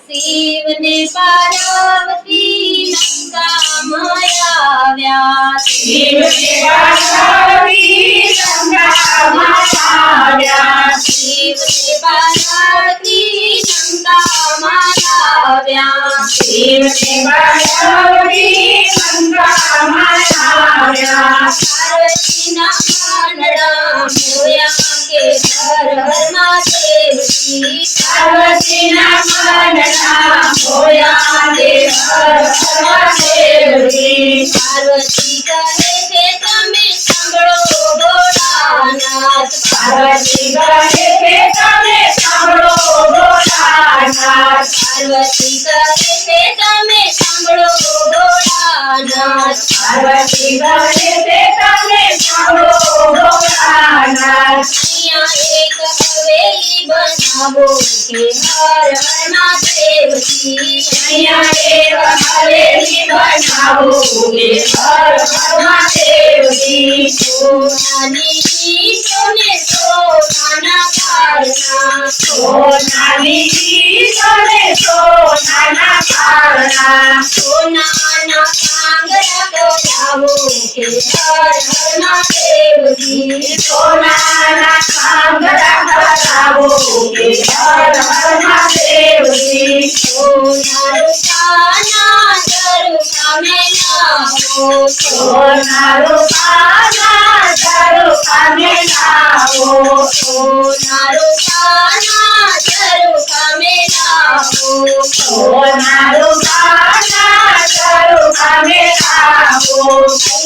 शिव ने पार्वती लंका मायाव्या शिव ने पार्वती लंका मायाव्या शिव ने पार्वती लंका मायाव्या शिव ने पार्वती लंका मायाव्या पार्वती ना मानड़ा मोया के घर घर महादेव जी पार्वती ना मानड़ा मोया के घर घर महादेव जी पार्वती कहे थे तमे सांभळो भोलानाथ पार्वती कहे थे तमे सांभळो भोलानाथ पार्वती कहे थे तमे सांभळो भोलानाथ पार्वती कहे थे तमे सांभळो भोलानाथ मैया एक हवेली बनावो के हर हर महादेव जी मैया एक हवेली बनावो के हर हर महादेव जी सोनानी सोने सोना कारना सोनानी सोने सोना कारना सोना ना कांगरा को जावो के हर हर महादेव जी सोना ना कांगरा को जावो के हर हर महादेव जी सोना रुपाना दरुका में लाओ सोना रुपाना दरुका में लाओ सोना रुपाना दरुका में लाओ सोना रुपाना दरुका में लाओ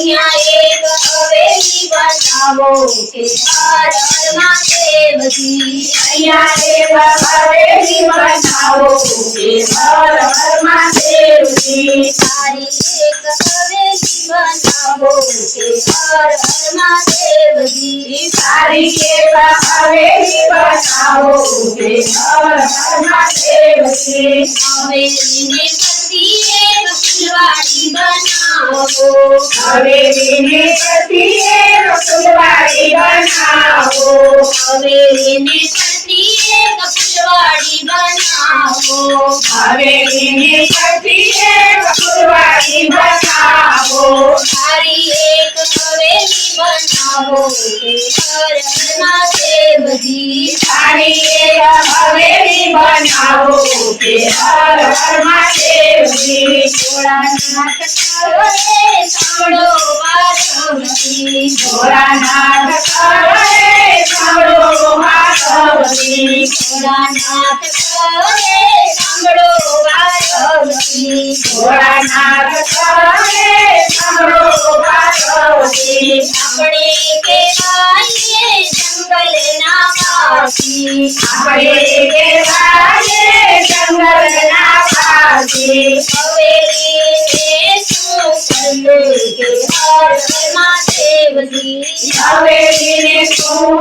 मैया एक हवेली बनावो के हर हर महादेव जी मैया एक हवेली बनावो के हर हर महादेव जी सारी एक हवेली बनावो के हर हर महादेव जी सारी एक हवेली बनावो के हर हर महादेव जी हवेली ने पति एक फुलवाड़ी बनावो हवेली ने पति एक फुलवाड़ी बनावो हवेली ने पति एक फुलवाड़ी बनावो हवेली ने पति एक फुलवाड़ी बनावो सारी एक हवेली बनावो के हर हर महादेव जी सारी एक हवेली बनावो के हर हर महादेव जी भोलानाथ करो रे सांभळो पार्वती भोलानाथ करो रे सांभळो पार्वती भोलानाथ करो रे सांभळो पार्वती भोलानाथ करो रे सांभळो पार्वती अपने के आए जंगल ना वासी अपने के आए जंगल ना वासी हवेली ने सुन के हर हर महादेव जी हवेली ने सुन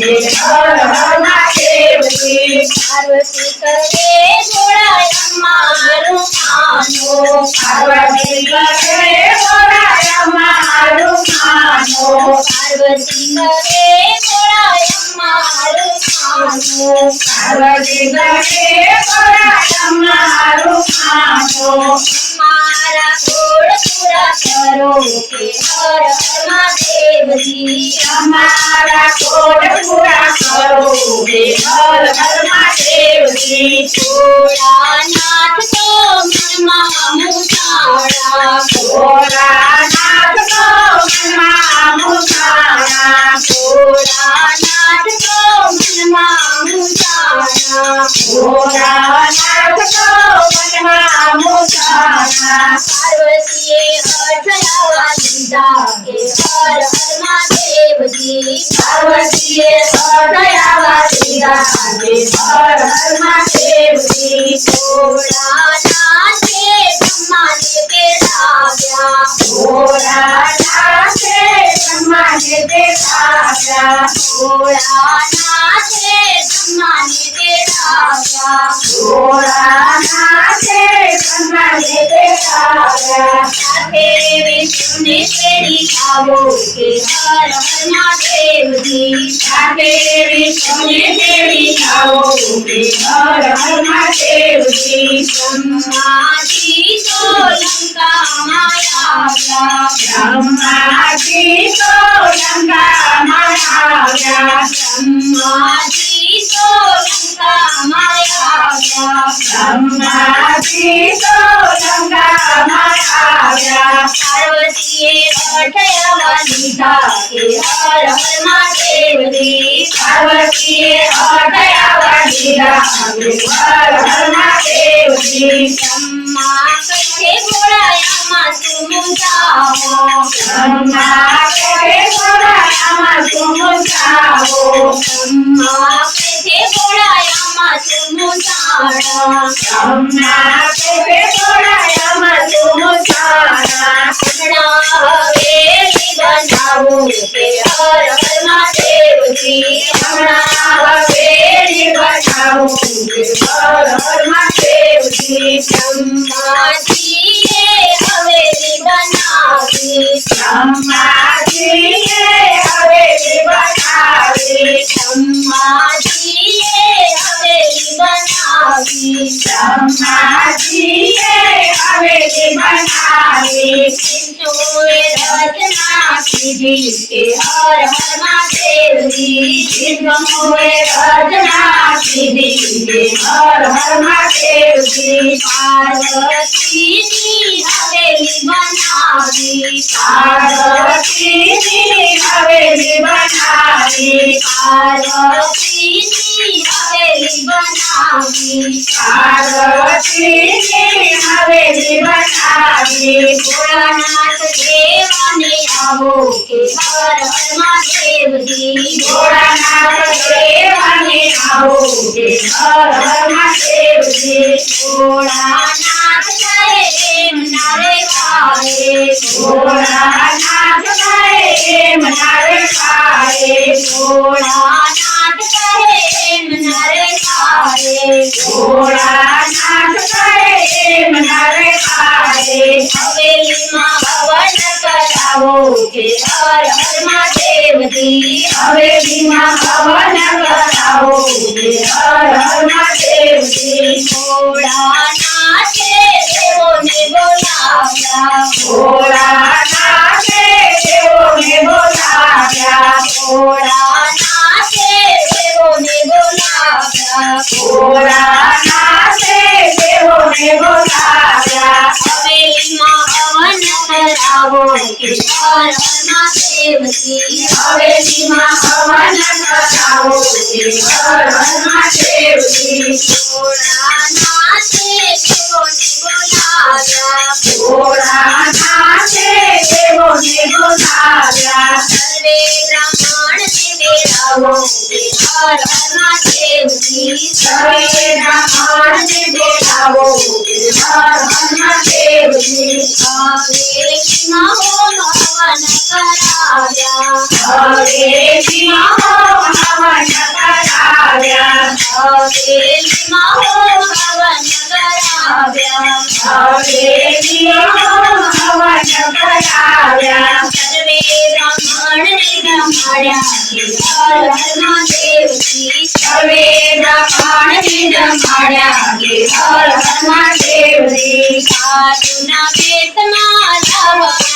के हर हर महादेव जी पार्वती करे थोड़ा अम्मारू मानो पार्वती करे थोड़ा अम्मारू मानो पार्वती करे थोड़ा अम्मारू मानो पार्वती करे थोड़ा अम्मारू मानो हमारा घोड़ पूरा करो के हर हर महादेव जी हमारा घोड़ पूरा करो के हर हर महादेव जी भोलानाथ तो मनमा मुसारा भोलानाथ तो मनमा मुसारा भोलानाथ तो मनमा मुसारा भोलानाथ तो मनमा मुसारा पार्वती हठलावा लीला के हर हर महादेव जी पार्वती हठलावा लीला के हर हर महादेव जी भोलानाथ ब्रह्मा ने तेराव्या भोलानाथ ब्रह्मा ने तेराव्या भोलानाथ ब्रह्मा ने तेराव्या भोलानाथ ब्रह्मा ने तेराव्या विष्णु ने तेरी આવો કે હર હર મહાદેવજી સાકેરી સોને દેવી આવો કે હર હર મહાદેવજી બ્રહ્માજી તો લંકામાં આવ્યા બ્રહ્માજી તો લંકામાં આવ્યા બ્રહ્માજી તો લંકામાં આવ્યા બ્રહ્માજી તો લંકામાં આવ્યા પાર્વતીએ અઠયાવા લીધા કે હર હર મહાદેવજી પાર્વતીએ અઠયાવા લીધા કે હર હર મહાદેવજી બ્રહ્મા કહે ઘોડાયામાં તું મૂંઝાવો બ્રહ્મા કહે ઘોડાયામાં તું મૂંઝાવો બ્રહ્મા કહે ઘોડાયામાં તું મૂંઝાણા બ્રહ્મા કહે ઘોડાયામાં તું મૂંઝાણા હમણાં હવેલી બનાવો કે હર હર મહાદેવજી હમણાં હવેલી બનાવું કે હર હર મહાદેવજી બ્રહ્માજીએ હવેલી બનાવી બ્રહ્માજીએ હવેલી બનાવી બ્રહ્માજીએ હવેલી બનાવી બ્રહ્માજીએ હવેલી બનાવી સિંધુએ રચના કીધી કે હર હર મહાદેવજી વિષ્ણુએ રચના કીધી કે હર હર મહાદેવજી પાર્વતીની હવેલી બનાવી પાર્વતીની હવેલી બનાવી પાર્વતીની હવેલી બનાવી પાર્વતીની હવેલી બનાવી ભોળાનાથ દેવાને આવો કે હર હર મહાદેવજી ભોળાનાથ દેવાને આવો કે હર હર મહાદેવજી ભોળાનાથ કહે એમ નારે કારે ભોળાનાથ કહે એમ નારે કારે ભોળાનાથ કહે એમ નારે કારે ભોળાનાથ કહે એમ નારે કારે હવેલીમાં હવન કરાવો કે હર હર મહાદેવજી હવેલીમાં હવન કરાવો કે હર હર મહાદેવજી ભોળાનાથે દેવોને બોલાવ્યા ભોળાનાથે દેવોને બોલાવ્યા ભોળાનાથે દેવોને બોલાવ્યા ભોળાનાથે દેવોને બોલાવ્યા હવેલીમાં હવન કરાવો કે હર હર મહાદેવજી હવેલીમાં હવન કરાવો કે હર હર મહાદેવજી ભોળાનાથે દેવોને બોલાવ્યા ભોળાનાથે દેવોને બોલાવ્યા સર્વે બ્રાહ્મણને બેરાવો કે હર હર મહાદેવજી સર્વે બ્રાહ્મણને બોલાવો કે હર હર મહાદેવજી હવેલીમાં હોમ હવન કરાવ્યા હવેલીમાં હોમ હવન કરાવ્યા હવેલીમાં હોમ હવન કરાવ્યા હવેલીમાં હોમ હવન કરાવ્યા સર્વે બ્રાહ્મણને જમાડ્યા કે હર હર મહાદેવજી સર્વે બ્રાહ્મણને જમાડ્યા કે હર હર મહાદેવજી સાધુના વેશમાં રાવણ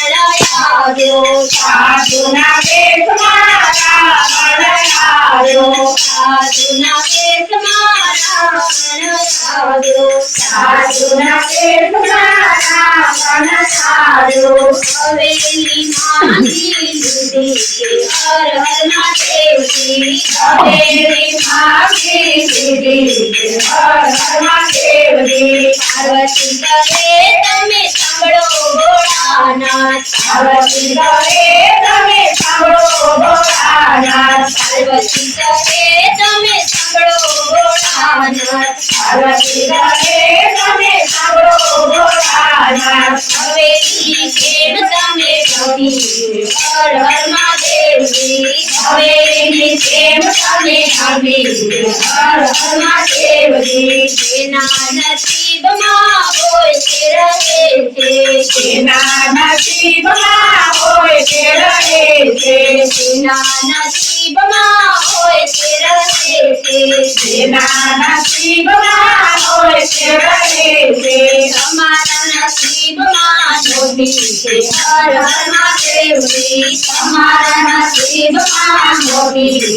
આવ્યો સાધુના વેશમાં રાવણ આવ્યો સાધુના વેશમાં રાવણ આવ્યો સાધુના વેશમાં રાવણ આવ્યો હવેલીમાંથી લીધી કે હર હર મહાદેવજી હવેલીમાં લીધી કે હર હર મહાદેવજી પાર્વતી કહે તમે સાંભળો ભોળાનાથ પાર્વતી કહે તમે સાંભળો ભોળાનાથ પાર્વતી કહે તમે સાંભળો ભોળાનાથ પાર્વતી કહે તમે સાંભળો ભોળાનાથ હવેલી કેમ તમે કહી હર હર મહાદેવજી હવેલીની જેમ તમે આવી હર હર મહાદેવજી જેના નસીબમાં હોય તે રહે છે જેના નસીબમાં હોય તે રહે જેના નસીબમાં હોય તે રહે છે. જેના નસીબમાં હોય તે રહે છે. તમારા નસીબમાં મોટી છે હર હર મહાદેવજી. તમારા નસીબમાં મોટી છે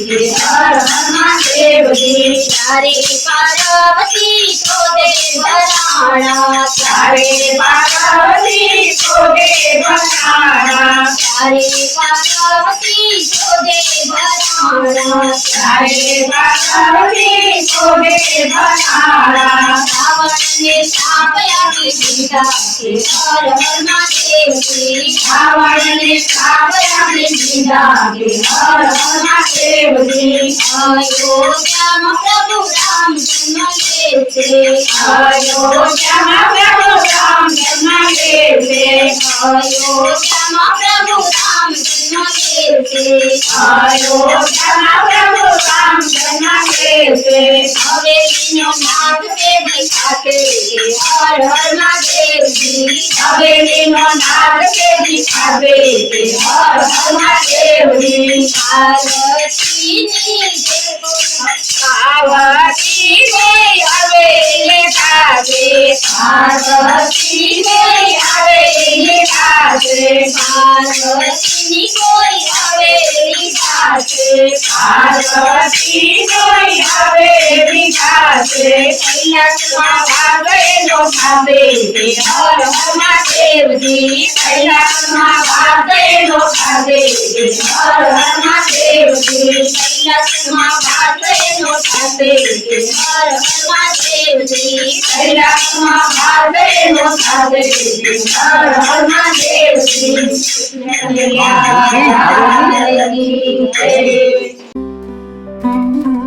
હર હર મહાદેવજી. તારે પાર્વતી શોધે વરાણા. તારે પાર્વતી શોધે વરાણા. તારે પાર્વતી શોધે વરાણા. તારે પાર્વતી શોધે વરાણા. રાવણને શાપ આપી દીધા છે હર હર મહાદેવજી. રાવણને શાપ આપી દીધા કે હર હર મહાદેવજી. અયોધ્યામાં પ્રભુ રામ જન્મ લે છે. અયોધ્યામાં પ્રભુ રામ જન્મ લે છે. અયોધ્યામાં પ્રભુ રામ જન્મ લે છે. અયોધ્યામાં પ્રભુ રામ જન્મ લે છે. હવેલીનો નાદ તે દિખાતે છે હર હર મહાદેવજી. હવેલીનો નાદ તે દિખાવે કે હર હર મહાદેવજી. પાર્વતીની પાર્વતીને હવેલી ખાધે. પાર્વતીને હવેલી ખાધે. પાર્વતીની કોઈ હવેલી ખાતે. પાર્વતી કોઈ હવેલી ખાધે. કૈલાસમાં વાગેલો ખાધે કે હર હર મહાદેવજી. કૈલાસમાં વાગેલો ખાધે કે હર હર મહાદેવજી. કૈલાસમાં વાગેલો ખાતે કે હર હર મહાદેવજી. કૈલાસમાં વાગેલો ખાધે કે હર હર મહાદેવજી. જય.